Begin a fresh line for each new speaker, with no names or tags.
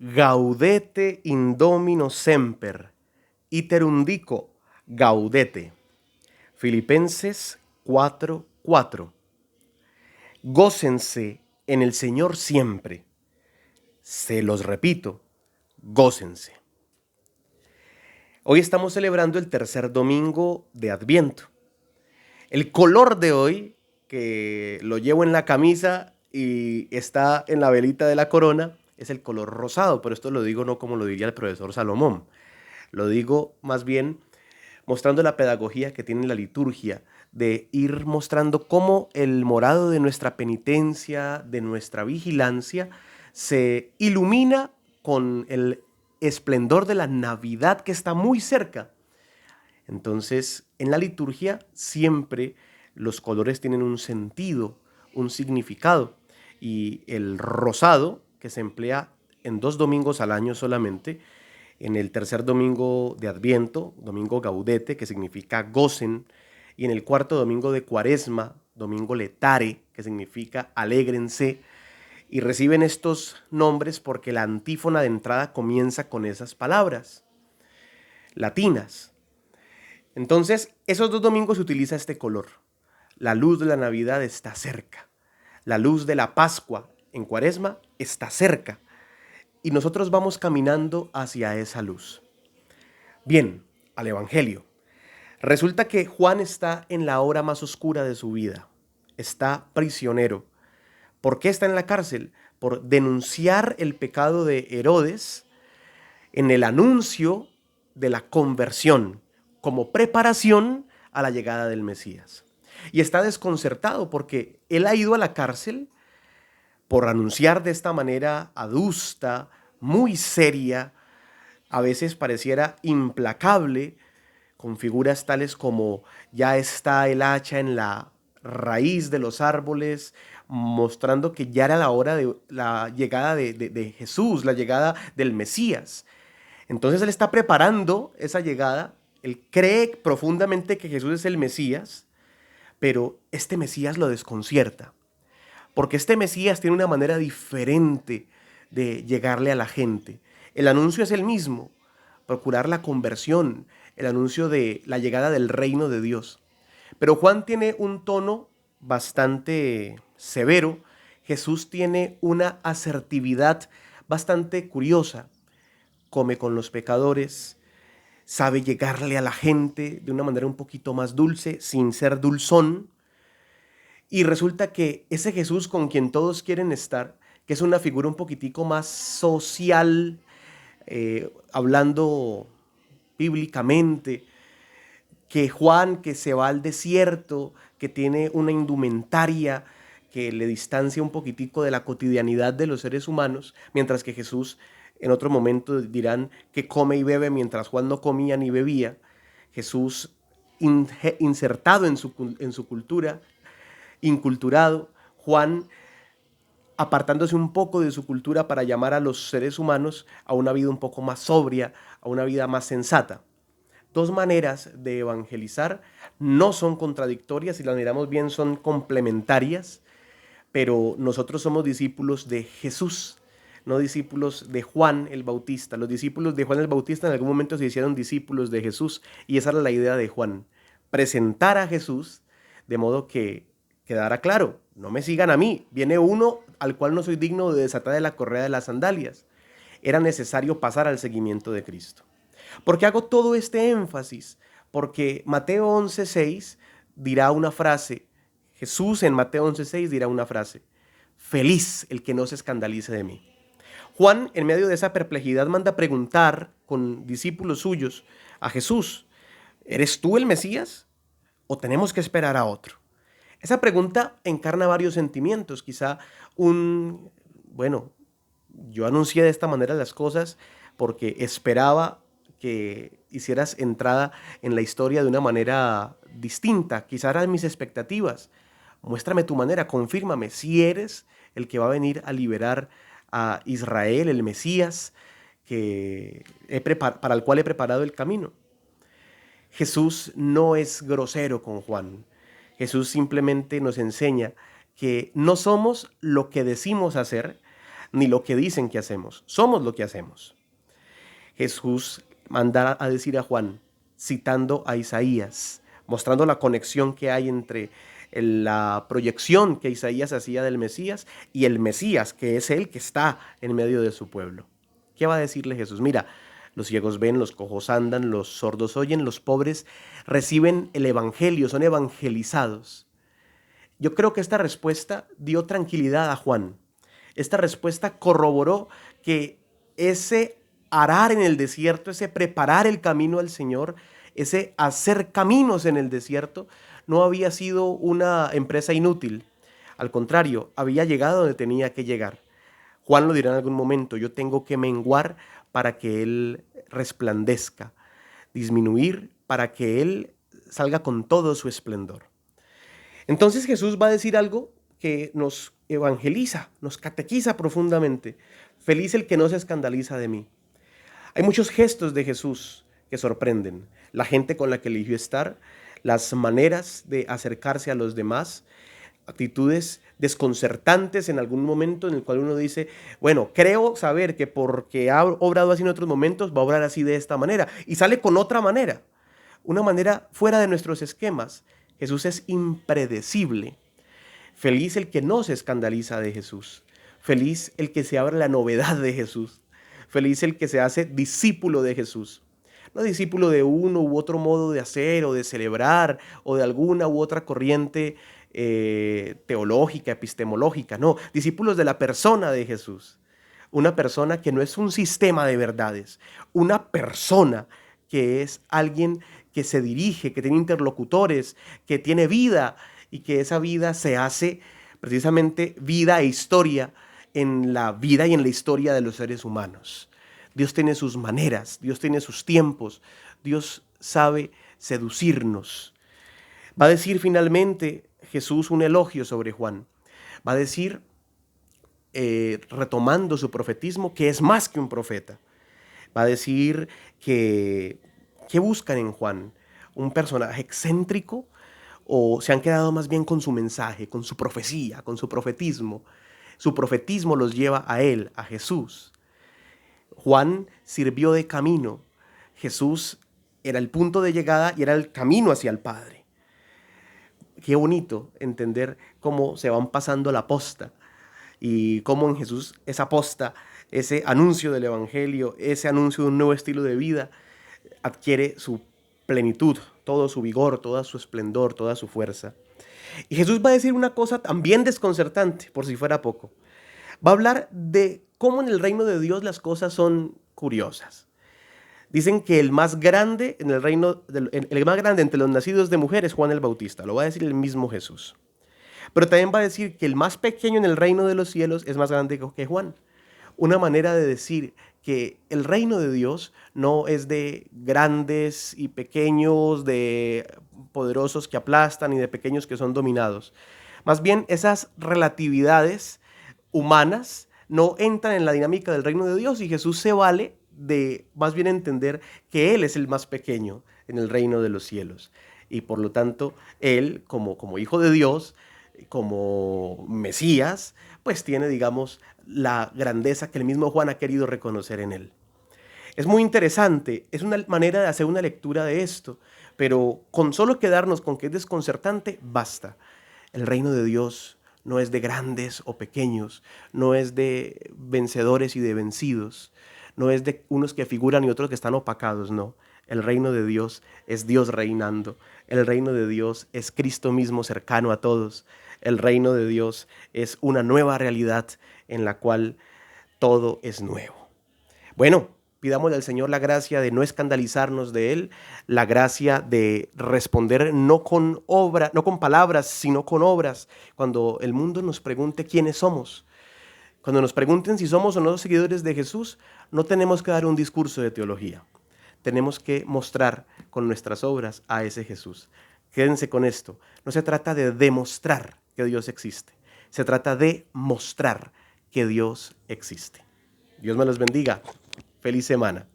Gaudete indomino semper, iterum dico, gaudete. Filipenses 4:4. Gócense en el Señor siempre. Se los repito, gócense. Hoy estamos celebrando el tercer domingo de Adviento. El color de hoy, que lo llevo en la camisa y está en la velita de la corona, es el color rosado, pero esto lo digo no como lo diría el profesor Salomón. Lo digo más bien mostrando la pedagogía que tiene la liturgia, de ir mostrando cómo el morado de nuestra penitencia, de nuestra vigilancia, se ilumina con el esplendor de la Navidad que está muy cerca. Entonces, en la liturgia siempre los colores tienen un sentido, un significado, y el rosado, que se emplea en 2 domingos al año solamente, en el tercer domingo de Adviento, domingo Gaudete, que significa gocen, y en el cuarto domingo de Cuaresma, domingo Letare, que significa alégrense, y reciben estos nombres porque la antífona de entrada comienza con esas palabras latinas. Entonces, esos 2 domingos se utiliza este color. La luz de la Navidad está cerca. La luz de la Pascua en Cuaresma está cerca. Y nosotros vamos caminando hacia esa luz. Bien, al Evangelio. Resulta que Juan está en la hora más oscura de su vida. Está prisionero. ¿Por qué está en la cárcel? Por denunciar el pecado de Herodes en el anuncio de la conversión como preparación a la llegada del Mesías. Y está desconcertado porque él ha ido a la cárcel por anunciar de esta manera adusta, muy seria, a veces pareciera implacable, con figuras tales como ya está el hacha en la raíz de los árboles, mostrando que ya era la hora de la llegada de Jesús, la llegada del Mesías. Entonces él está preparando esa llegada, él cree profundamente que Jesús es el Mesías, pero este Mesías lo desconcierta, porque este Mesías tiene una manera diferente de llegarle a la gente. El anuncio es el mismo, procurar la conversión, el anuncio de la llegada del reino de Dios. Pero Juan tiene un tono bastante severo, Jesús tiene una asertividad bastante curiosa, come con los pecadores, sabe llegarle a la gente de una manera un poquito más dulce, sin ser dulzón. Y resulta que ese Jesús con quien todos quieren estar, que es una figura un poquitico más social, hablando bíblicamente, que Juan que se va al desierto, que tiene una indumentaria que le distancia un poquitico de la cotidianidad de los seres humanos, mientras que Jesús en otro momento dirán que come y bebe mientras Juan no comía ni bebía. Jesús insertado en su cultura, inculturado, Juan apartándose un poco de su cultura para llamar a los seres humanos a una vida un poco más sobria, a una vida más sensata. Dos maneras de evangelizar no son contradictorias, si las miramos bien son complementarias, pero nosotros somos discípulos de Jesús, no discípulos de Juan el Bautista. Los discípulos de Juan el Bautista en algún momento se hicieron discípulos de Jesús y esa era la idea de Juan, presentar a Jesús de modo que quedara claro, no me sigan a mí, viene uno al cual no soy digno de desatar de la correa de las sandalias. Era necesario pasar al seguimiento de Cristo. ¿Por qué hago todo este énfasis? Porque Mateo 11:6 dirá una frase, Jesús en Mateo 11:6 dirá una frase, feliz el que no se escandalice de mí. Juan, en medio de esa perplejidad, manda preguntar con discípulos suyos a Jesús, ¿eres tú el Mesías o tenemos que esperar a otro? Esa pregunta encarna varios sentimientos, quizá bueno, yo anuncié de esta manera las cosas porque esperaba que hicieras entrada en la historia de una manera distinta, quizá eran mis expectativas. Muéstrame tu manera, confírmame si eres el que va a venir a liberar a Israel, el Mesías, para el cual he preparado el camino. Jesús no es grosero con Juan. Jesús simplemente nos enseña que no somos lo que decimos hacer, ni lo que dicen que hacemos. Somos lo que hacemos. Jesús manda a decir a Juan, citando a Isaías, mostrando la conexión que hay entre la proyección que Isaías hacía del Mesías y el Mesías, que es el que está en medio de su pueblo. ¿Qué va a decirle Jesús? Mira, los ciegos ven, los cojos andan, los sordos oyen, los pobres reciben el evangelio, son evangelizados. Yo creo que esta respuesta dio tranquilidad a Juan. Esta respuesta corroboró que ese arar en el desierto, ese preparar el camino al Señor, ese hacer caminos en el desierto, no había sido una empresa inútil. Al contrario, había llegado donde tenía que llegar. Juan lo dirá en algún momento, yo tengo que menguar para que Él resplandezca, disminuir para que Él salga con todo su esplendor. Entonces Jesús va a decir algo que nos evangeliza, nos catequiza profundamente. Feliz el que no se escandaliza de mí. Hay muchos gestos de Jesús que sorprenden. La gente con la que eligió estar, las maneras de acercarse a los demás, actitudes desconcertantes en algún momento en el cual uno dice, bueno, creo saber que porque ha obrado así en otros momentos, va a obrar así de esta manera. Y sale con otra manera, una manera fuera de nuestros esquemas. Jesús es impredecible. Feliz el que no se escandaliza de Jesús. Feliz el que se abre la novedad de Jesús. Feliz el que se hace discípulo de Jesús. No discípulo de uno u otro modo de hacer o de celebrar o de alguna u otra corriente teológica, epistemológica. No, discípulos de la persona de Jesús. Una persona que no es un sistema de verdades. Una persona que es alguien que se dirige, que tiene interlocutores, que tiene vida y que esa vida se hace precisamente vida e historia en la vida y en la historia de los seres humanos. Dios tiene sus maneras, Dios tiene sus tiempos, Dios sabe seducirnos. Va a decir finalmente Jesús un elogio sobre Juan. Va a decir, retomando su profetismo, que es más que un profeta. Va a decir que buscan en Juan, un personaje excéntrico, o se han quedado más bien con su mensaje, con su profecía, con su profetismo. Su profetismo los lleva a él, a Jesús. Juan sirvió de camino. Jesús era el punto de llegada y era el camino hacia el Padre. Qué bonito entender cómo se van pasando la posta y cómo en Jesús esa posta, ese anuncio del Evangelio, ese anuncio de un nuevo estilo de vida, adquiere su plenitud, todo su vigor, todo su esplendor, toda su fuerza. Y Jesús va a decir una cosa también desconcertante, por si fuera poco. Va a hablar de cómo en el reino de Dios las cosas son curiosas. Dicen que el más grande en el reino, el más grande entre los nacidos de mujer es Juan el Bautista. Lo va a decir el mismo Jesús. Pero también va a decir que el más pequeño en el reino de los cielos es más grande que Juan. Una manera de decir que el reino de Dios no es de grandes y pequeños, de poderosos que aplastan y de pequeños que son dominados. Más bien esas relatividades humanas no entran en la dinámica del reino de Dios y Jesús se vale de más bien entender que Él es el más pequeño en el reino de los cielos. Y por lo tanto, Él, como hijo de Dios, como Mesías, pues tiene, digamos, la grandeza que el mismo Juan ha querido reconocer en Él. Es muy interesante, es una manera de hacer una lectura de esto, pero con solo quedarnos con que es desconcertante, basta. El reino de Dios no es de grandes o pequeños, no es de vencedores y de vencidos, no es de unos que figuran y otros que están opacados, no. El reino de Dios es Dios reinando. El reino de Dios es Cristo mismo cercano a todos. El reino de Dios es una nueva realidad en la cual todo es nuevo. Bueno, pidámosle al Señor la gracia de no escandalizarnos de Él, la gracia de responder no con palabras, sino con obras. Cuando el mundo nos pregunte quiénes somos, cuando nos pregunten si somos o no seguidores de Jesús, no tenemos que dar un discurso de teología. Tenemos que mostrar con nuestras obras a ese Jesús. Quédense con esto. No se trata de demostrar que Dios existe. Se trata de mostrar que Dios existe. Dios me los bendiga. Feliz semana.